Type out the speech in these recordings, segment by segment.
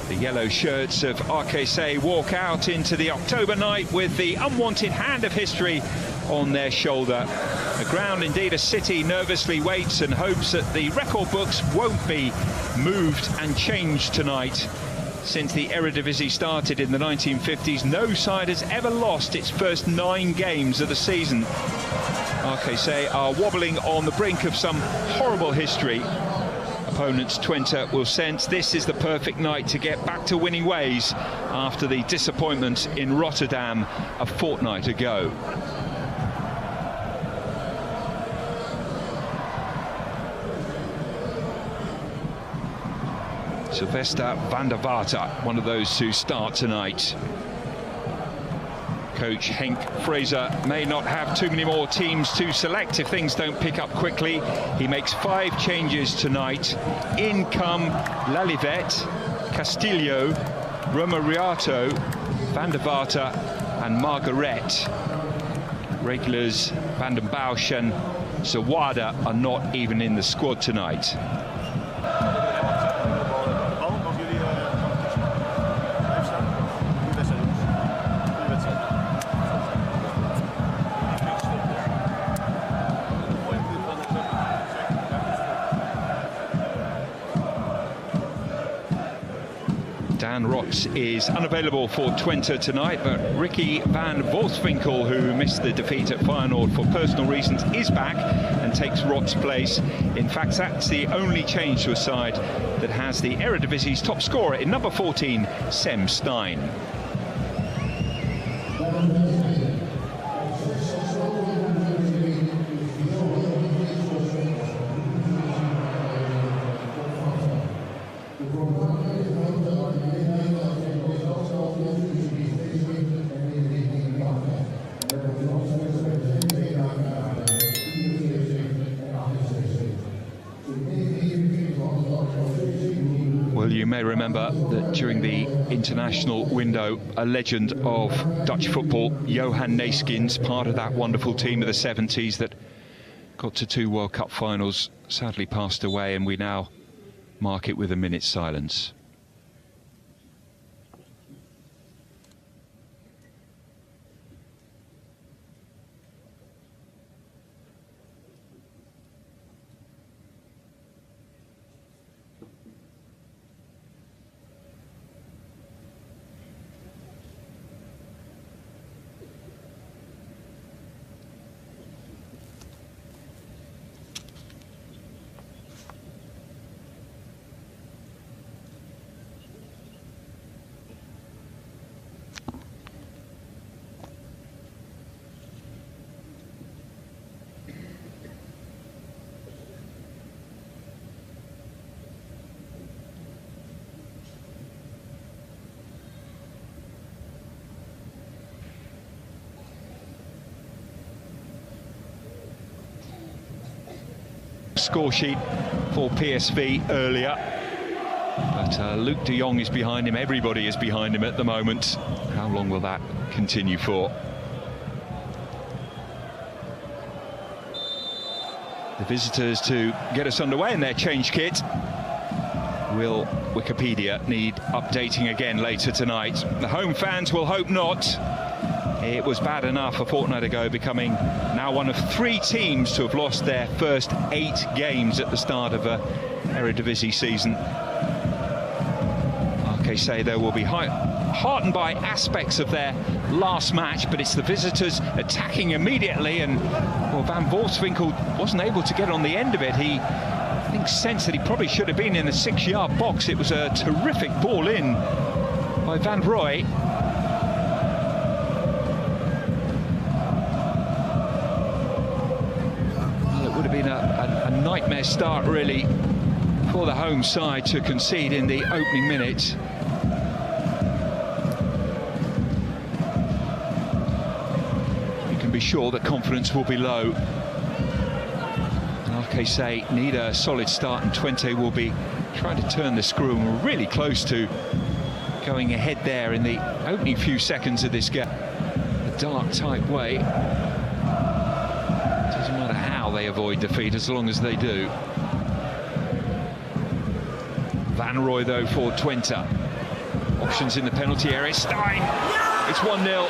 The yellow shirts of RKC walk out into the October night with the unwanted hand of history on their shoulder. The ground, indeed a city, nervously waits and hopes that the record books won't be moved and changed tonight. Since the Eredivisie started in the 1950s, no side has ever lost its first 9 games of the season. RKC are wobbling on the brink of some horrible history. Opponents Twente will sense this is the perfect night to get back to winning ways after the disappointment in Rotterdam a fortnight ago. Sylvester van der Vaart, one of those who start tonight. Coach Henk Fraser may not have too many more teams to select if things don't pick up quickly. He makes 5 changes tonight. In come Lalivet, Castillo, Romariato, van der Vaart and Margaret. Regulars Van den Bosch and Zawada are not even in the squad tonight. Dan Rots is unavailable for Twente tonight, but Ricky van Wolfswinkel, who missed the defeat at Feyenoord for personal reasons, is back and takes Rots' place. In fact, that's the only change to a side that has the Eridivisie's top scorer in number 14, Sem Stein. Well, you may remember that during the international window, a legend of Dutch football, Johan Neeskens, part of that wonderful team of the 70s that got to 2 World Cup finals, sadly passed away, and we now mark it with a minute's silence. Score sheet for PSV earlier, but Luc de Jong is behind him. Everybody is behind him at the moment. How long will that continue for? The visitors to get us underway in their change kit. Will Wikipedia need updating again later tonight? The home fans will hope not. It was bad enough a fortnight ago, becoming now one of 3 teams to have lost their first 8 games at the start of a Eredivisie season. RKC, they will be heartened by aspects of their last match, but it's the visitors attacking immediately, and well, Van Wolfswinkel wasn't able to get on the end of it. He, I think, sensed that he probably should have been in the 6-yard box. It was a terrific ball in by Van Rooij. Been a nightmare start really for the home side to concede in the opening minute. You can be sure that confidence will be low. RKC need a solid start, and Twente will be trying to turn the screw, and we're really close to going ahead there in the opening few seconds of this game. A dark type way. Doesn't matter how they avoid defeat as long as they do. Van Rooij though for Twente. options in the penalty area. Stein, it's 1-0.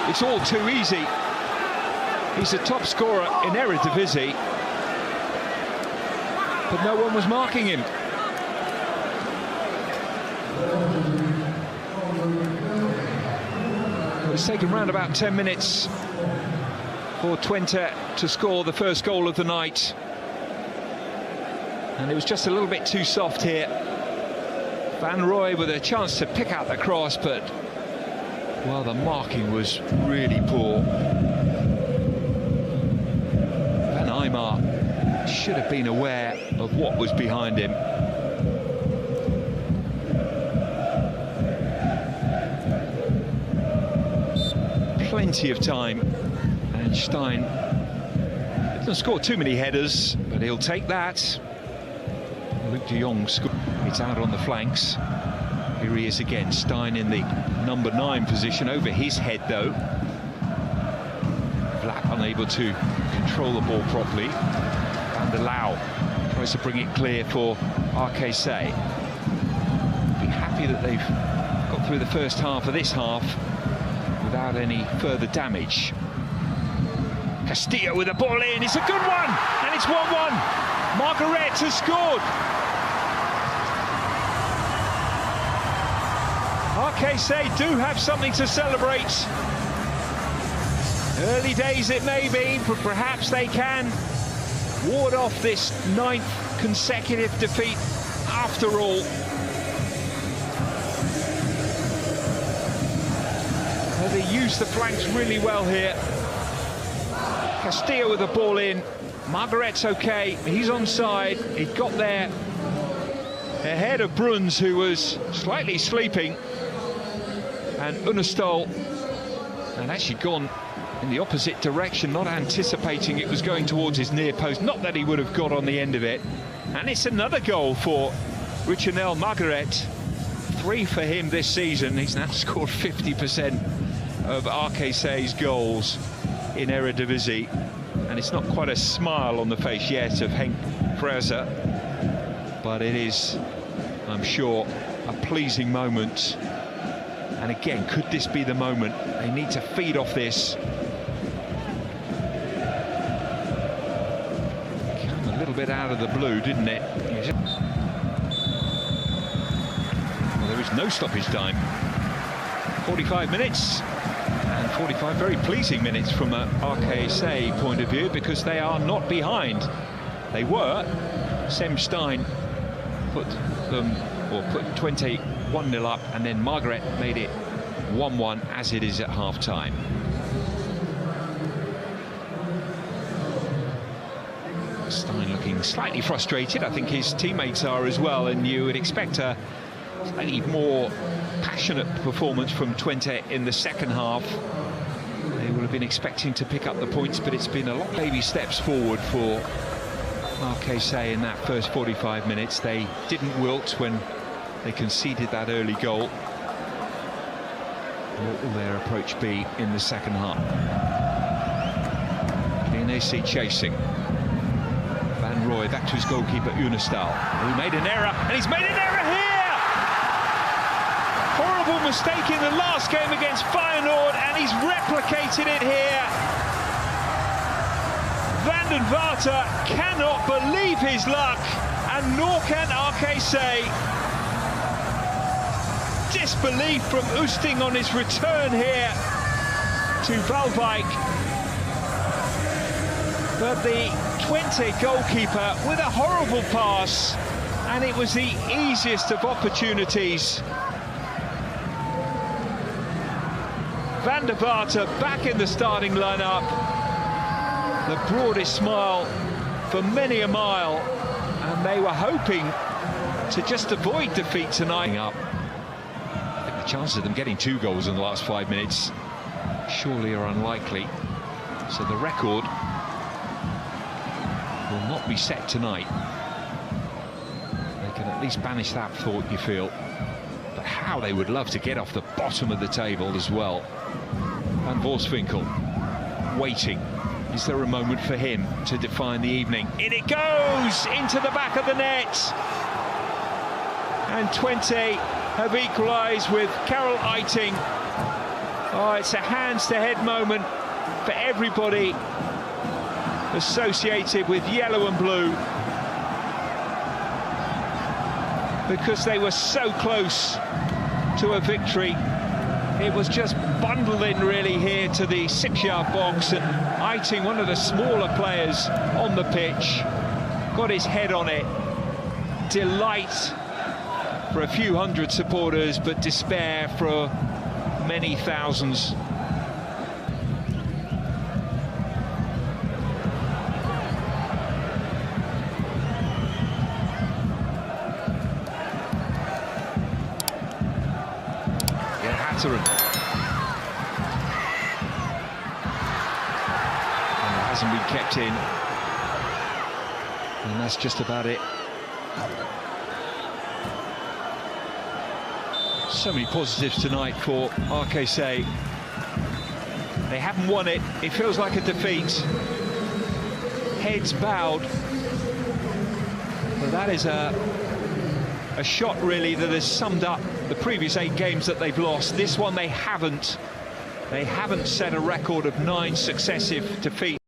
It's all too easy. He's the top scorer in Eredivisie, but no one was marking him. It's taken around about 10 minutes for Twente to score the first goal of the night, and it was just a little bit too soft here. Van Rooij with a chance to pick out the cross, but well, the marking was really poor. Van Aymar should have been aware of what was behind him. Plenty of time, and Stein doesn't score too many headers, but he'll take that. Luke de Jong scored. It's out on the flanks. Here he is again, Stein in the number 9 position, over his head though. Vlap unable to control the ball properly. Van der Lauw tries to bring it clear for RKC. Be happy that they've got through the first half of this half without any further damage. Castillo with the ball in, it's a good one, and it's 1-1. Margaret has scored. RKC do have something to celebrate. Early days it may be, but perhaps they can ward off this 9th consecutive defeat after all. They use the flanks really well here. Castillo with the ball in. Margaret's okay, he's onside. He got there ahead of Bruns, who was slightly sleeping. And Unnestål had actually gone in the opposite direction, not anticipating it was going towards his near post. Not that he would have got on the end of it. And it's another goal for Richanel Margaret. 3 for him this season. He's now scored 50% of RKC's goals in Eredivisie, and it's not quite a smile on the face yet of Henk Fraser, but it is, I'm sure, a pleasing moment. And again, could this be the moment? They need to feed off this. Came a little bit out of the blue, didn't it? Well, there is no stoppage time. 45 minutes. 45 very pleasing minutes from an RKC point of view, because they are not behind. They were. Sem Stein put Twente 1-0 up, and then Margaret made it 1-1 as it is at half-time. Stein looking slightly frustrated. I think his teammates are as well, and you would expect a slightly more passionate performance from Twente in the second half. They would have been expecting to pick up the points, but it's been a lot of baby steps forward for RKC in that first 45 minutes. They didn't wilt when they conceded that early goal. What will their approach be in the second half? Indonesian chasing. Van Rooij back to his goalkeeper Unnestål, who made an error, and he's made an error here! Horrible mistake in the last game against Feyenoord, and he's replicated it here. Van den Vaart cannot believe his luck, and nor can RKC. Disbelief from Oosting on his return here to Waalwijk. But the Twente goalkeeper with a horrible pass, and it was the easiest of opportunities. Van der Vaart back in the starting lineup. The broadest smile for many a mile, and they were hoping to just avoid defeat tonight. I think the chances of them getting 2 goals in the last 5 minutes surely are unlikely. So the record will not be set tonight. They can at least banish that thought, you feel. But how they would love to get off the bottom of the table as well. Van Voorswinkel waiting. Is there a moment for him to define the evening? In it goes! Into the back of the net! And Twente have equalised with Carol Eiting. Oh, it's a hands-to-head moment for everybody associated with yellow and blue, because they were so close to a victory. It was just bundled in really here to the 6-yard box, and Eiting, one of the smaller players on the pitch, got his head on it. Delight for a few hundred supporters, but despair for many thousands. And it hasn't been kept in, and that's just about it. So many positives tonight for RKC. They haven't won it. It feels like a defeat. Heads bowed. But that is a shot really that has summed up the previous 8 games that they've lost. This one they haven't. They haven't set a record of 9 successive defeats.